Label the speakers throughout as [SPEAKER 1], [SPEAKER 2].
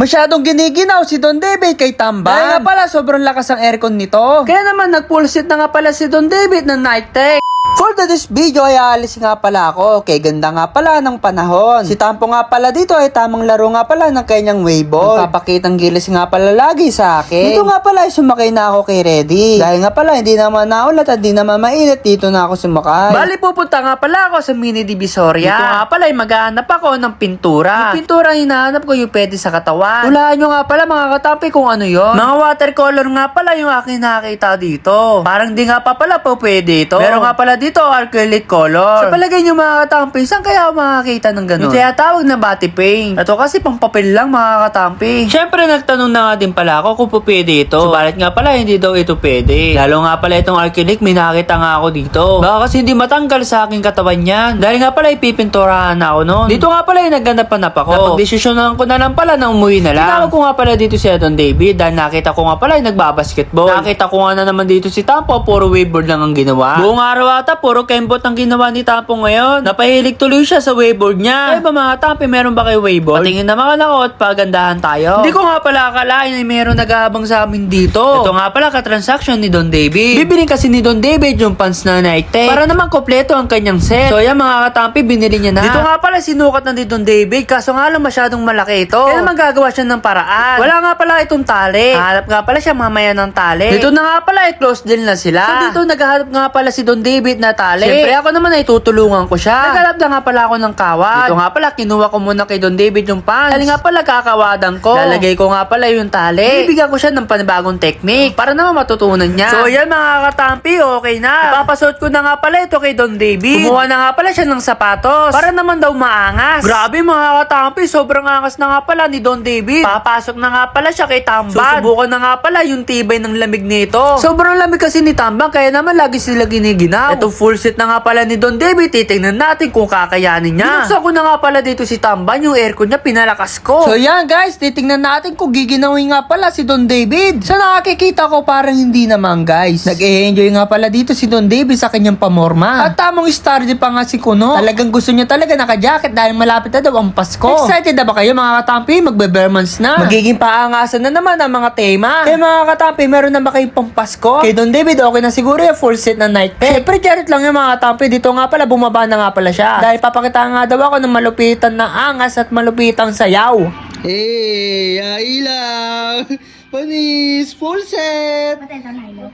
[SPEAKER 1] Masyadong giniginaw si Don David kay Tamban. Dahil nga pala sobrang lakas ang aircon nito. Kaya naman nag-pulsit na nga pala si Don David ng night tech. For this video ay aalis nga pala ako. Kay ganda nga pala ng panahon. Si Tampo nga pala dito ay tamang laro nga pala ng kanyang waveball. Nagpapakitang gilis nga pala lagi sa akin. Dito nga pala ay sumakay na ako kay Reddy. Dahil nga pala hindi naman naulat at hindi naman mainit, dito na ako sumakay. Bali pupunta nga pala ako sa mini Divisoria. Dito nga pala ay maghahanap ako ng pintura. Yung pintura ang hinahanap ko yung pwede sa katawan. Hulaan nyo nga pala mga katampi kung ano yon. Mga watercolor nga pala yung aking nakita dito. Parang di nga pa pala po pwede ito. Pero nga pala dito acrylic color. Sa palagay nyo mga katampi, saan kaya ako makakita ng ganun? Yung tinatawag na body paint. Ito kasi pang papel lang mga katampi. Siyempre nagtanong na nga din pala ako kung po pwede ito. Subalit nga pala hindi daw ito pwede. Lalo nga pala itong acrylic, may nakita nga ako dito. Baka kasi hindi matanggal sa aking katawan yan. Dahil nga pala ipipinturahan na ako noon. Dito nga pala nagganap-hanap ako. Napag-desisyonan ko na lang pala na umuwi na lang. Tinawag ko nga pala dito si Don David dahil nakita ko nga pala nagbabasketball. Nakita ko nga na naman dito si Tampo, puro waveboard lang ang ginawa. Buong araw ata, puro kembot ang ginawa ni Tampo ngayon. Napahilig tuloy siya sa waveboard niya. Kaya ba mga Tampi, meron ba kayo waveboard? Patingin naman ako at pagandahan tayo. Hindi ko nga pala akalain ay meron nag-aabang sa amin dito. Ito nga pala ka-transaction ni Don David. Bibili kasi ni Don David yung pants na night tech para naman kompleto ang kanyang set. So yan mga katampi, binili niya na. Dito nga pala sinukat na ni Don David, kaso nga lang masyadong malaki ito. Kaya naman gagawa siya ng paraan. Wala nga pala itong tali. Hanap nga pala siya mamaya ng tali. Dito na nga pala ay close deal na sila. So dito naghahanap nga pala si Don David na tali. Siyempre ako naman ay tutulungan ko siya. Naghanap na nga pala ako ng kawad. Dito nga pala kinuha ko muna kay Don David yung pants. Dahil nga pala kakawadan ko. Lalagay ko nga pala yung tali. Bibigyan ko siya ng panibagong technique para naman matutunan niya. So yan mga katampi, okay na. Ipapasuot ko na nga pala ito kay Don David. Kumuha na nga pala siya ng sapatos para naman daw maangas. Grabe mga katampi, sobrang angas na nga pala ni Don David. Papasok na nga pala siya kay Tamban. Susubukan na nga pala yung tibay ng lamig nito. Sobrang lamig kasi ni Tamban kaya naman lagi sila giniginaw. Ito full set na nga pala ni Don David. Titignan natin kung kakayanin niya. Binuksan ko na nga pala dito si Tamban. Yung aircon niya pinalakas ko. So yan guys, titignan natin kung giginawin nga pala si Don David. Sa nakikita ko parang hindi naman guys. Nag-e-enjoy nga pala dito si Don David sa kanyang pamorma. At tamang star di pa nga si Kuno. Talagang gusto niya talaga naka-jacket dahil malapit na daw ang Pasko. Excited na ba kayo mga katampi? Magbe-Bermans na. Magiging paangasan na naman ang mga tema. Kaya mga katampi, meron na ba kayong pang Pasko? Kay Don David okay na siguro yung full set na night tech. Siyempre jarit lang yung mga katampi. Dito nga pala bumaba na nga pala siya. Dahil papakita nga daw ako ng malupitan na angas at malupitang sayaw. Hey, ilaw! Panis! Full set!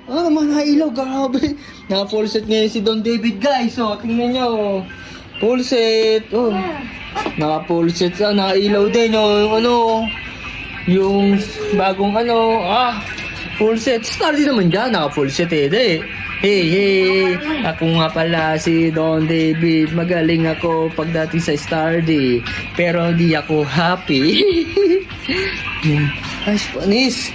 [SPEAKER 1] Oh, mga ilaw, grabe. Naka-full set ngayon si Don David, guys. Oh, tingnan nyo. Full set. Oh, naka-full set. Naka-ilaw din. Oh, yung bagong full set. Stardy naman dyan. Naka-full set Hey, ako nga pala si Don David. Magaling ako pagdating sa Stardy. Pero di ako happy. Ay, Spanish.